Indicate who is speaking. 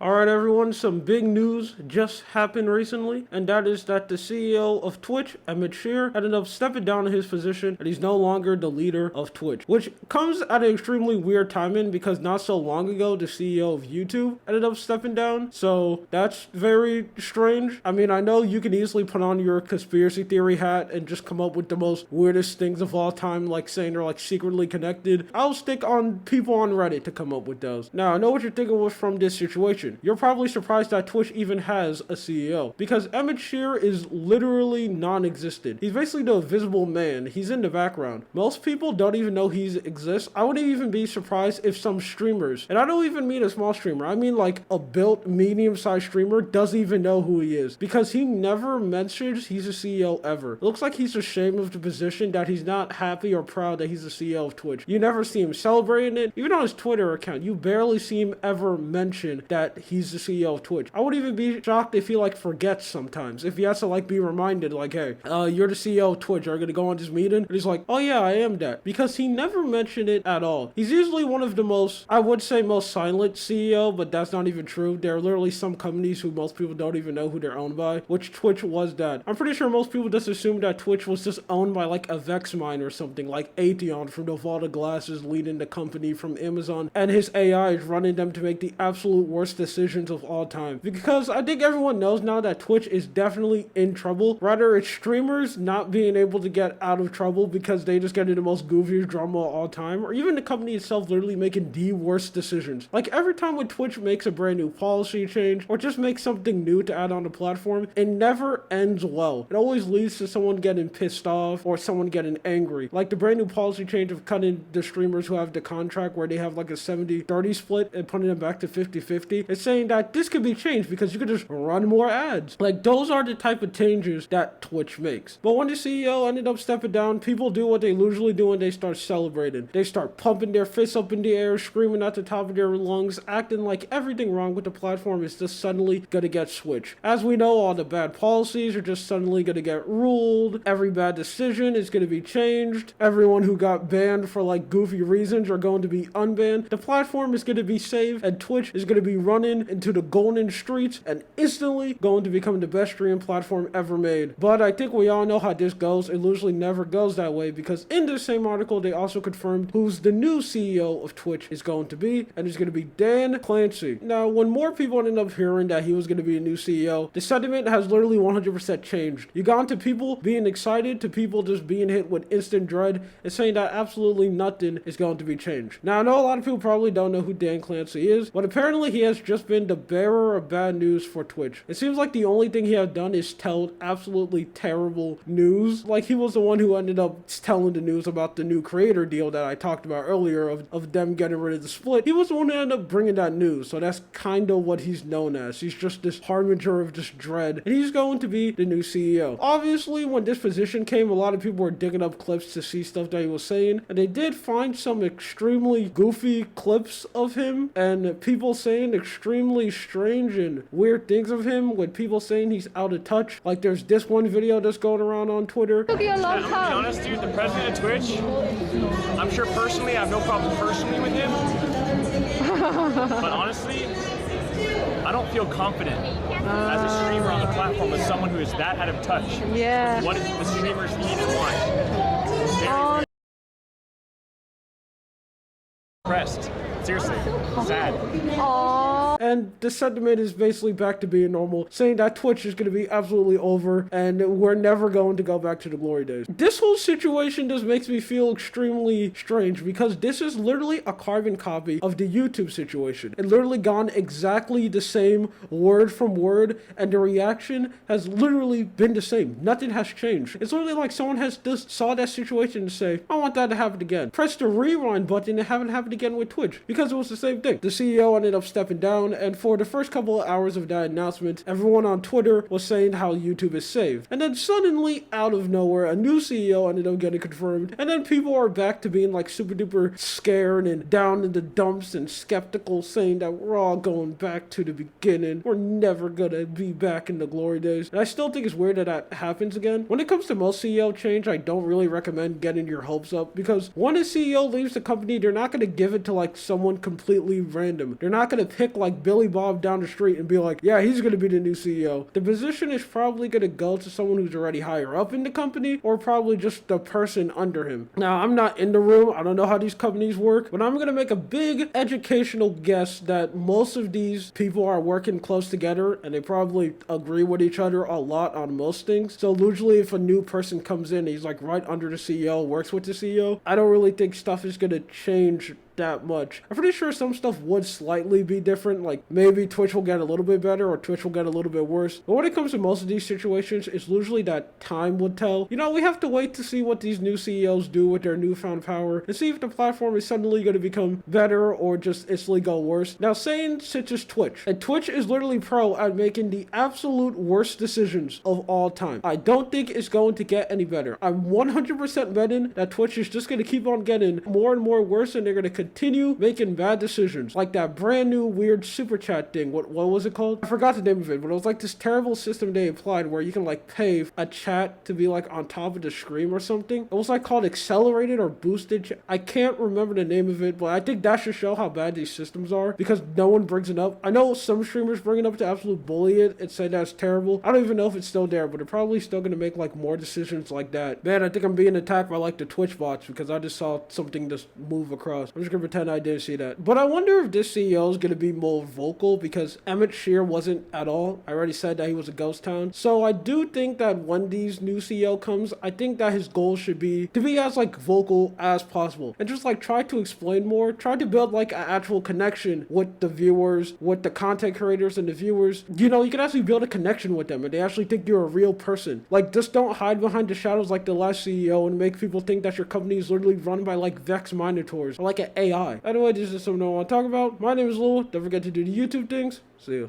Speaker 1: Alright everyone, some big news just happened recently, and that is that the CEO of Twitch, Emmett Shear, ended up stepping down in his position, and he's no longer the leader of Twitch. Which comes at an extremely weird timing, because not so long ago, the CEO of YouTube ended up stepping down, so that's very strange. I mean, I know you can easily put on your conspiracy theory hat and just come up with the most weirdest things of all time, like saying they're like secretly connected. I'll stick on people on Reddit to come up with those. Now, I know what you're thinking was from this situation. You're probably surprised that Twitch even has a CEO, because Emmett Shear is literally non-existent. He's basically the invisible man. He's in the background. Most people don't even know he exists. I wouldn't even be surprised if some streamers, and I don't even mean a small streamer, I mean like a built medium-sized streamer, doesn't even know who he is, because he never mentions he's a CEO ever. It looks like he's ashamed of the position, that he's not happy or proud that he's the CEO of Twitch. You never see him celebrating it. Even on his Twitter account, you barely see him ever mention that he's the CEO of Twitch. I wouldn't even be shocked if he like forgets sometimes. If he has to like be reminded like, hey, you're the CEO of Twitch, are you gonna go on this meeting? And he's like, oh yeah, I am that. Because he never mentioned it at all. He's usually one of the most, I would say most silent CEO, but that's not even true. There are literally some companies who most people don't even know who they're owned by, which Twitch was that. I'm pretty sure most people just assume that Twitch was just owned by like a Vexmine or something, like Atheon from Novata Glasses leading the company from Amazon, and his AI is running them to make the absolute worst decisions of all time. Because I think everyone knows now that Twitch is definitely in trouble. Rather, it's streamers not being able to get out of trouble because they just get into the most goofiest drama of all time, or even the company itself literally making the worst decisions. Like every time when Twitch makes a brand new policy change or just makes something new to add on the platform, it never ends well. It always leads to someone getting pissed off or someone getting angry. Like the brand new policy change of cutting the streamers who have the contract where they have like a 70-30 split and putting them back to 50-50. It's saying that this could be changed because you could just run more ads. Like those are the type of changes that Twitch makes. But when the CEO ended up stepping down, people do what they usually do and they start celebrating. They start pumping their fists up in the air, screaming at the top of their lungs, acting like everything wrong with the platform is just suddenly gonna get switched. As we know, all the bad policies are just suddenly gonna get ruled. Every bad decision is gonna be changed. Everyone who got banned for like goofy reasons are going to be unbanned. The platform is gonna be saved and Twitch is gonna be running into the golden streets and instantly going to become the best streaming platform ever made. But I think we all know how this goes. It usually never goes that way, because in this same article they also confirmed who's the new CEO of Twitch is going to be, and it's going to be Dan Clancy. Now, when more people ended up hearing that he was going to be a new CEO, the sentiment has literally 100% changed. You got into people being excited to people just being hit with instant dread and saying that absolutely nothing is going to be changed. Now, I know a lot of people probably don't know who Dan Clancy is, but apparently he has just been the bearer of bad news for Twitch. It seems like the only thing he has done is tell absolutely terrible news. Like he was the one who ended up telling the news about the new creator deal that I talked about earlier of them getting rid of the split. He was the one who ended up bringing that news. So that's kind of what he's known as. He's just this harbinger of just dread, and he's going to be the new CEO. Obviously, when this position came, a lot of people were digging up clips to see stuff that he was saying, and they did find some extremely goofy clips of him and people saying extremely strange and weird things of him, with people saying he's out of touch. Like there's this one video that's going around on Twitter.
Speaker 2: Took you a long
Speaker 3: To be
Speaker 2: time.
Speaker 3: honest, dude, the president of Twitch, I'm sure personally, I have no problem personally with him. But honestly, I don't feel confident as a streamer on the platform with someone who is that out of touch.
Speaker 2: Yeah.
Speaker 3: What the streamers need and want.
Speaker 2: Oh,
Speaker 3: Impressed. Seriously, sad.
Speaker 2: oh.
Speaker 1: And the sentiment is basically back to being normal, saying that Twitch is going to be absolutely over and we're never going to go back to the glory days. This whole situation just makes me feel extremely strange, because this is literally a carbon copy of the YouTube situation. It literally gone exactly the same word from word, and the reaction has literally been the same. Nothing has changed. It's literally like someone has just saw that situation and say, I want that to happen again. Press the rewind button and have it happen again with Twitch, because it was the same thing. The CEO ended up stepping down, and for the first couple of hours of that announcement, everyone on Twitter was saying how YouTube is saved. And then suddenly, out of nowhere, a new CEO ended up getting confirmed, and then people are back to being like super duper scared and down in the dumps and skeptical, saying that we're all going back to the beginning. We're never gonna be back in the glory days. And I still think it's weird that that happens again. When it comes to most CEO change, I don't really recommend getting your hopes up, because when a CEO leaves the company, they're not gonna give it to like someone completely random. They're not gonna pick like Billy Bob down the street and be like, yeah, he's going to be the new CEO. The position is probably going to go to someone who's already higher up in the company, or probably just the person under him. Now, I'm not in the room. I don't know how these companies work, but I'm going to make a big educational guess that most of these people are working close together and they probably agree with each other a lot on most things. So usually if a new person comes in, he's like right under the CEO, works with the CEO, I don't really think stuff is going to change that much. I'm pretty sure some stuff would slightly be different, like maybe Twitch will get a little bit better or Twitch will get a little bit worse. But when it comes to most of these situations, it's usually that time would tell. You know, we have to wait to see what these new CEOs do with their newfound power and see if the platform is suddenly going to become better or just instantly go worse. Now, saying such as Twitch, and Twitch is literally pro at making the absolute worst decisions of all time. I don't think it's going to get any better. I'm 100% betting that Twitch is just going to keep on getting more and more worse, and they're going to continue making bad decisions, like that brand new weird super chat thing. What was it called? I forgot the name of it, but it was like this terrible system they applied where you can like pay a chat to be like on top of the screen or something. It was like called accelerated or boosted chat. I can't remember the name of it, but I think that should show how bad these systems are because no one brings it up. I know some streamers bring it up to absolute bully it and say that's terrible. I don't even know if it's still there, but they're probably still going to make like more decisions like that. Man, I think I'm being attacked by like the Twitch bots because I just saw something just move across. I'm just going to pretend I didn't see that. But I wonder if this CEO is going to be more vocal because Emmett Shear wasn't at all. I already said that he was a ghost town. So I do think that when these new CEO comes, I think that his goal should be to be as like vocal as possible and just like try to explain more, try to build like an actual connection with the viewers, with the content creators and the viewers. You know, you can actually build a connection with them and they actually think you're a real person. Like, just don't hide behind the shadows like the last CEO and make people think that your company is literally run by like Vex Minotaurs or like an AI. Anyway, this is something I want to talk about. My name is Lou. Don't forget to do the YouTube things. See you.